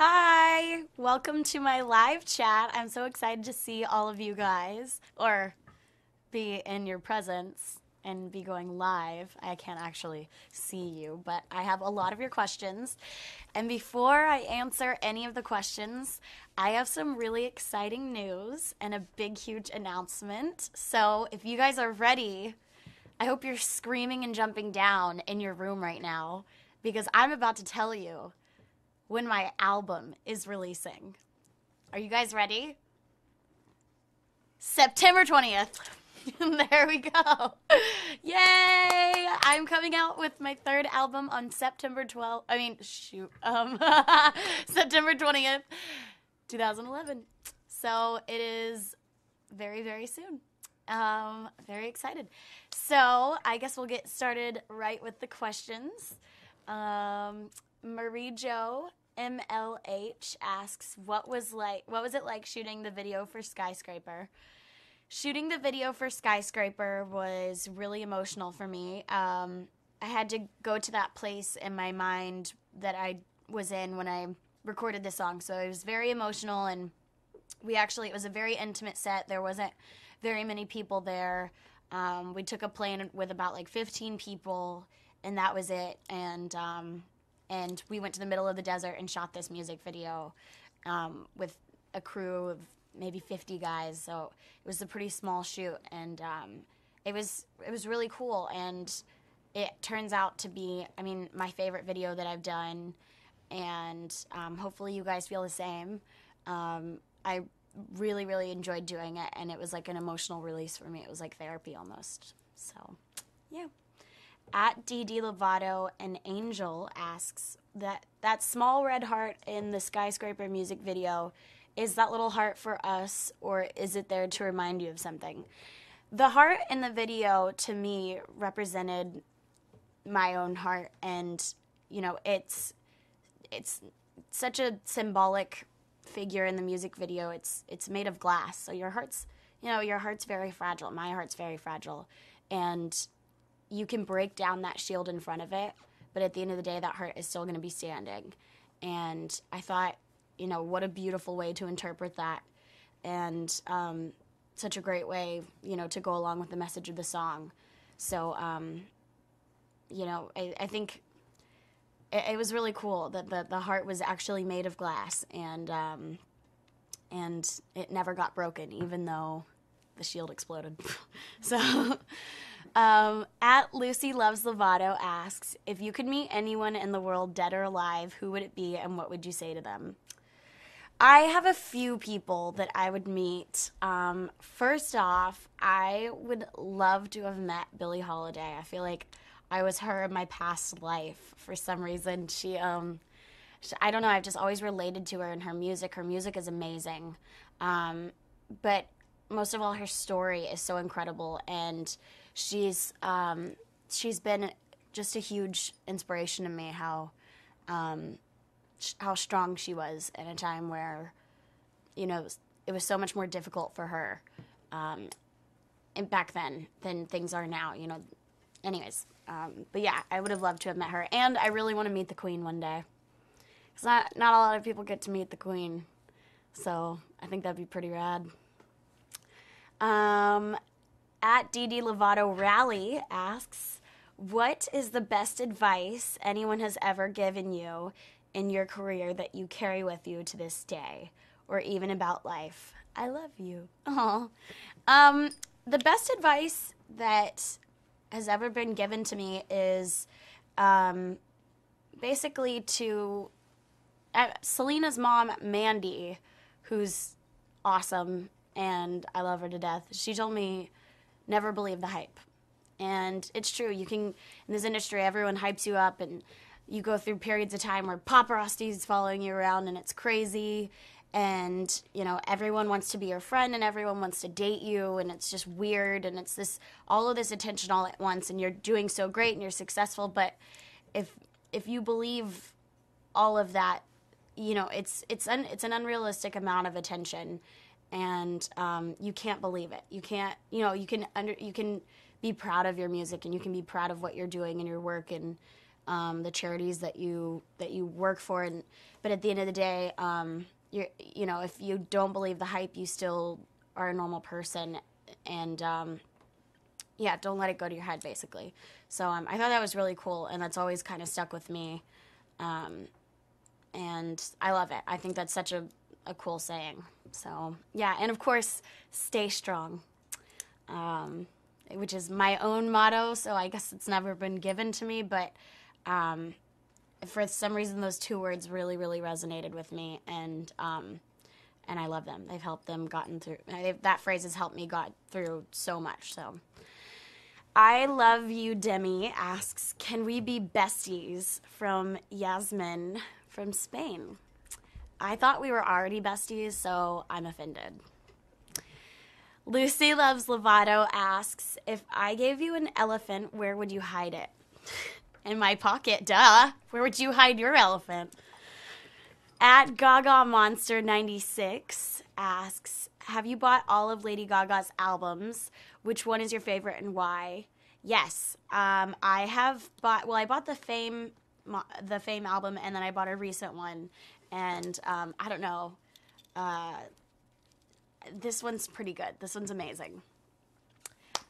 Hi, welcome to my live chat. I'm so excited to see all of you guys, or be in your presence and be going live. I can't actually see you, but I have a lot of your questions. And before I answer any of the questions, I have some really exciting news and a big, huge announcement. So if you guys are ready, I hope you're screaming and jumping down in your room right now because I'm about to tell you when my album is releasing. Are you guys ready? September 20th. There we go. Yay! I'm coming out with my third album on September 12th. September 20th, 2011. So it is very, very soon. Very excited. So I guess we'll get started right with the questions. Marie Jo MLH asks, what was it like shooting the video for Skyscraper? Shooting the video for Skyscraper was really emotional for me. I had to go to that place in my mind that I was in when I recorded the song. So it was very emotional, and it was a very intimate set. There wasn't very many people there. We took a plane with about like 15 people, and that was it. And we went to the middle of the desert and shot this music video with a crew of maybe 50 guys. So it was a pretty small shoot, and it was really cool. And it turns out to be, my favorite video that I've done, and hopefully you guys feel the same. I really, really enjoyed doing it, and it was like an emotional release for me. It was like therapy almost. So, yeah. At Demi Lovato, an angel asks that small red heart in the Skyscraper music video, is that little heart for us, or is it there to remind you of something? The heart in the video to me represented my own heart, and it's such a symbolic figure in the music video. It's made of glass, so your heart's very fragile. My heart's very fragile, and you can break down that shield in front of it, but at the end of the day, that heart is still going to be standing. And I thought, what a beautiful way to interpret that, and such a great way, to go along with the message of the song. So, I think it was really cool that the heart was actually made of glass, and it never got broken, even though the shield exploded. So, at Lucy Loves Lovato asks, if you could meet anyone in the world, dead or alive, who would it be, and what would you say to them? I have a few people that I would meet. First off, I would love to have met Billie Holiday. I feel like I was her in my past life for some reason. I don't know, I've just always related to her and her music. Her music is amazing. But most of all, her story is so incredible, and she's been just a huge inspiration to me, how strong she was in a time where, it was so much more difficult for her and back then than things are now, Anyways, but yeah, I would have loved to have met her, and I really want to meet the Queen one day. Because not a lot of people get to meet the Queen, so I think that'd be pretty rad. At Demi Lovato Rally asks, what is the best advice anyone has ever given you in your career that you carry with you to this day, or even about life? I love you. Aww. The best advice that has ever been given to me is basically to Selena's mom, Mandy, who's awesome, and I love her to death. She told me, never believe the hype. And it's true. You can, in this industry, everyone hypes you up, and you go through periods of time where paparazzi's following you around, and it's crazy. And, everyone wants to be your friend, and everyone wants to date you, and it's just weird, and it's all of this attention all at once, and you're doing so great, and you're successful. But if you believe all of that, it's an unrealistic amount of attention, and you can't believe it. You can't, you can be proud of your music, and you can be proud of what you're doing and your work, and the charities that you work for, but at the end of the day, if you don't believe the hype, you still are a normal person, and don't let it go to your head, basically. So I thought that was really cool, and that's always kind of stuck with me, and I love it. I think that's such a cool saying. So yeah, and of course, stay strong, which is my own motto, so I guess it's never been given to me, but for some reason those two words really, really resonated with me, and I love them. They've helped them that phrase has helped me got through so much. So I Love You Demi asks, can we be besties, from Yasmin from Spain? I thought we were already besties, so I'm offended. Lucy Loves Lovato asks, if I gave you an elephant, where would you hide it? In my pocket, duh. Where would you hide your elephant? At Gaga Monster 96 asks, have you bought all of Lady Gaga's albums? Which one is your favorite and why? Yes, I have bought. Well, I bought the Fame album, and then I bought a recent one, and I don't know. This one's pretty good. This one's amazing.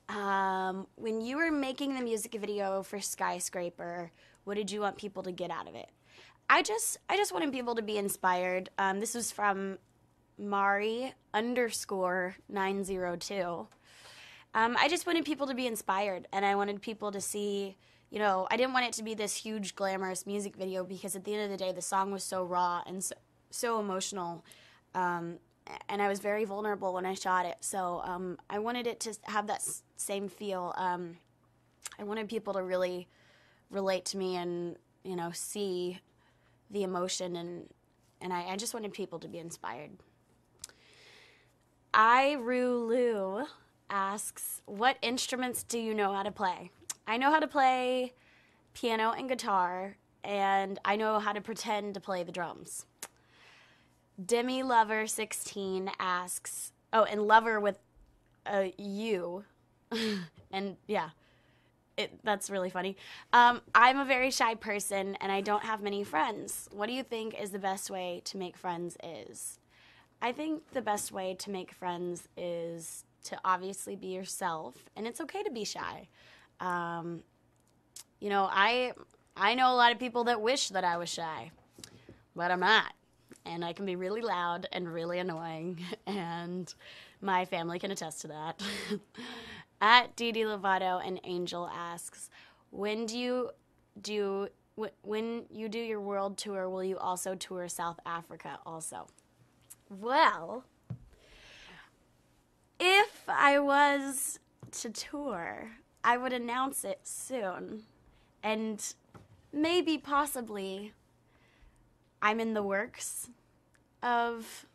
When you were making the music video for Skyscraper, what did you want people to get out of it? I just wanted people to be inspired. This was from Mari_902. I just wanted people to be inspired, and I wanted people to see, I didn't want it to be this huge glamorous music video, because at the end of the day, the song was so raw and so emotional, and I was very vulnerable when I shot it. So I wanted it to have that same feel. I wanted people to really relate to me and, see the emotion, and I just wanted people to be inspired. Irulu asks, what instruments do you know how to play? I know how to play piano and guitar, and I know how to pretend to play the drums. Demi Lover 16 asks, and Lover with a U, and yeah, that's really funny. I'm a very shy person, and I don't have many friends. What do you think is the best way to make friends is? I think the best way to make friends is to obviously be yourself, and it's okay to be shy. I know a lot of people that wish that I was shy, but I'm not. And I can be really loud and really annoying, and my family can attest to that. At Demi Lovato, an Angel asks, when you do your world tour, will you also tour South Africa also? Well, if I was to tour, I would announce it soon, and maybe possibly I'm in the works of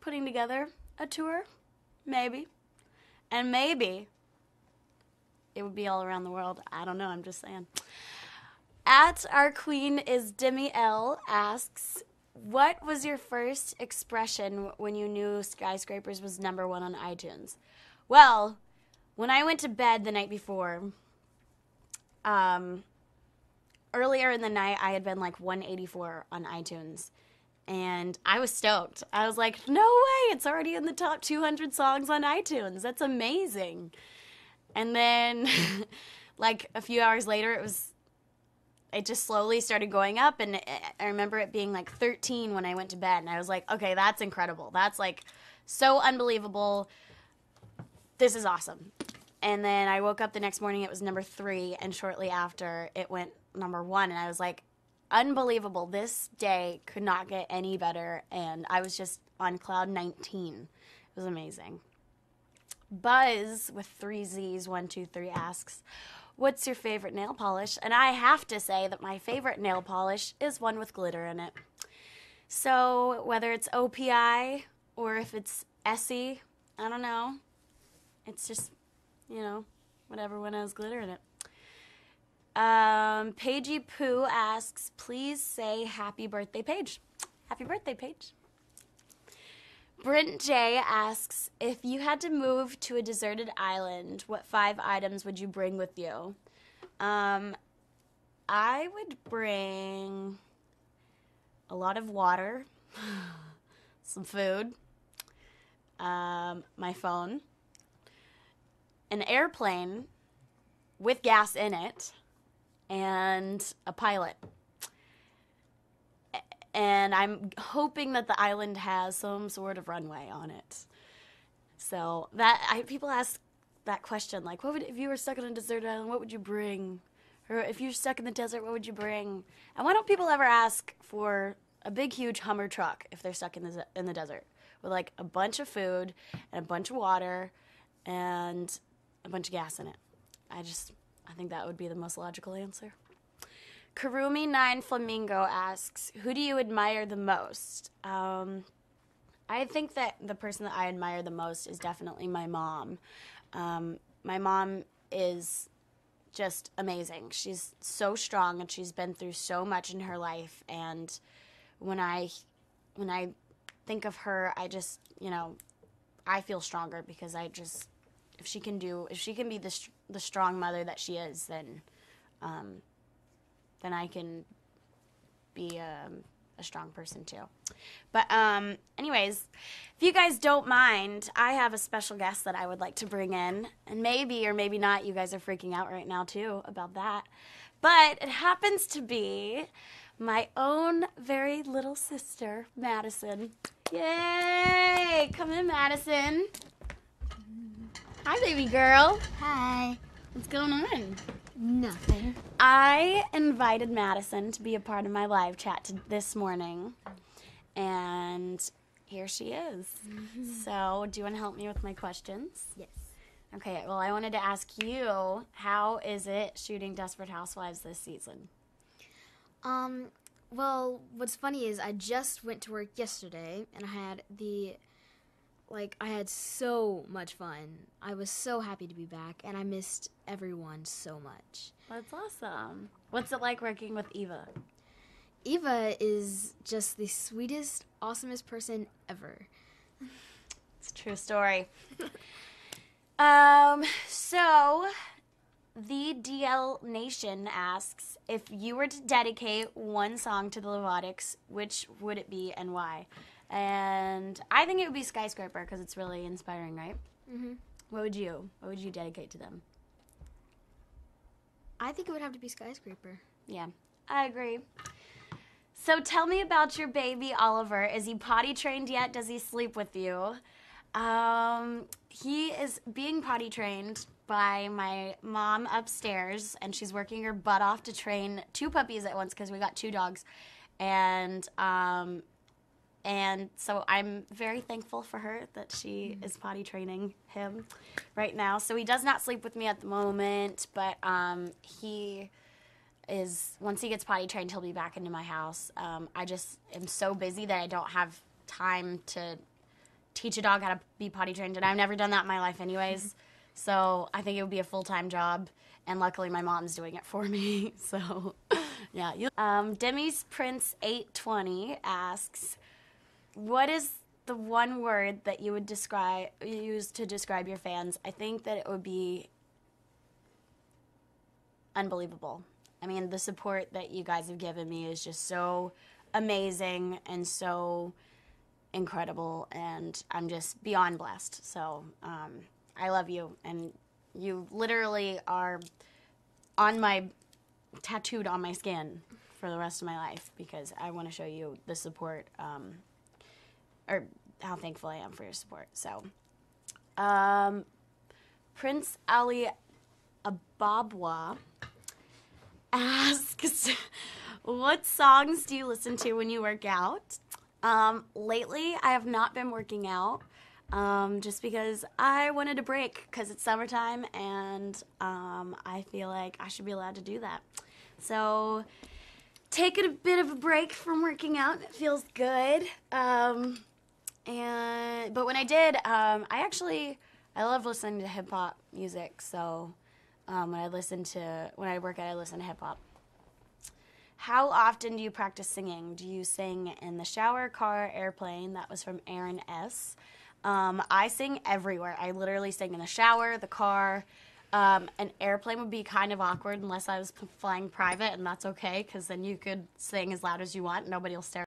putting together a tour, maybe. And maybe it would be all around the world. I don't know, I'm just saying. At Our Queen is Demi L asks, what was your first expression when you knew Skyscrapers was #1 on iTunes? Well, when I went to bed the night before, earlier in the night, I had been like 184 on iTunes, and I was stoked. I was like, no way, it's already in the top 200 songs on iTunes. That's amazing. And then, like, a few hours later, it just slowly started going up, and I remember it being like 13 when I went to bed, and I was like, okay, that's incredible. That's, like, so unbelievable. This is awesome. And then I woke up the next morning, it was #3, and shortly after, it went #1, and I was like, unbelievable. This day could not get any better, and I was just on cloud 19. It was amazing. Buzz with 3 Z's 123 asks, what's your favorite nail polish? And I have to say that my favorite nail polish is one with glitter in it. So whether it's OPI or if it's Essie, I don't know. It's just, whatever one has glitter in it. Paigey Poo asks, please say happy birthday, Paige. Happy birthday, Paige. Brent J asks, if you had to move to a deserted island, what 5 items would you bring with you? I would bring a lot of water, some food, my phone, an airplane with gas in it, and a pilot. And I'm hoping that the island has some sort of runway on it. So people ask that question, like, if you were stuck on a desert island, what would you bring? Or if you're stuck in the desert, what would you bring? And why don't people ever ask for a big, huge Hummer truck if they're stuck in the desert with like a bunch of food and a bunch of water and a bunch of gas in it? I think that would be the most logical answer. Karumi9 Flamingo asks, who do you admire the most? I think that the person that I admire the most is definitely my mom. My mom is just amazing. She's so strong, and she's been through so much in her life. And when I think of her, I just, I feel stronger, because if she can be the strong mother that she is, then I can be a strong person too. But anyways, if you guys don't mind, I have a special guest that I would like to bring in. And maybe or maybe not, you guys are freaking out right now too about that. But it happens to be my own very little sister, Madison. Yay! Come in, Madison. Hi, baby girl. Hi. What's going on? Nothing. I invited Madison to be a part of my live chat this morning, and here she is. So, do you want to help me with my questions? Yes. Okay, well, I wanted to ask you, how is it shooting Desperate Housewives this season? Well, what's funny is I just went to work yesterday, and I had so much fun. I was so happy to be back, and I missed everyone so much. That's awesome. What's it like working with Eva? Eva is just the sweetest, awesomest person ever. It's a true story. So, the DL Nation asks, if you were to dedicate one song to the Lovatics, which would it be and why? And I think it would be Skyscraper, because it's really inspiring, right? Mm-hmm. What would you dedicate to them? I think it would have to be Skyscraper. Yeah, I agree. So tell me about your baby, Oliver. Is he potty trained yet? Does he sleep with you? He is being potty trained by my mom upstairs, and she's working her butt off to train 2 puppies at once, because we got 2 dogs. And so I'm very thankful for her that she is potty training him right now. So he does not sleep with me at the moment, but once he gets potty trained, he'll be back into my house. I just am so busy that I don't have time to teach a dog how to be potty trained, and I've never done that in my life anyways. So I think it would be a full-time job, and luckily my mom's doing it for me. So yeah. Demi's Prince 820 asks, what is the one word that you would use to describe your fans? I think that it would be unbelievable. I mean, the support that you guys have given me is just so amazing and so incredible, and I'm just beyond blessed. So I love you, and you literally are tattooed on my skin for the rest of my life, because I want to show you the support, or how thankful I am for your support. So, Prince Ali Ababwa asks, what songs do you listen to when you work out? Lately, I have not been working out, just because I wanted a break, because it's summertime, and I feel like I should be allowed to do that. So, taking a bit of a break from working out, it feels good. But when I did, I love listening to hip hop music. So when I work out, I listen to hip hop. How often do you practice singing? Do you sing in the shower, car, airplane? That was from Aaron S. I sing everywhere. I literally sing in the shower, the car, An airplane would be kind of awkward unless I was flying private, and that's okay because then you could sing as loud as you want. Nobody will stare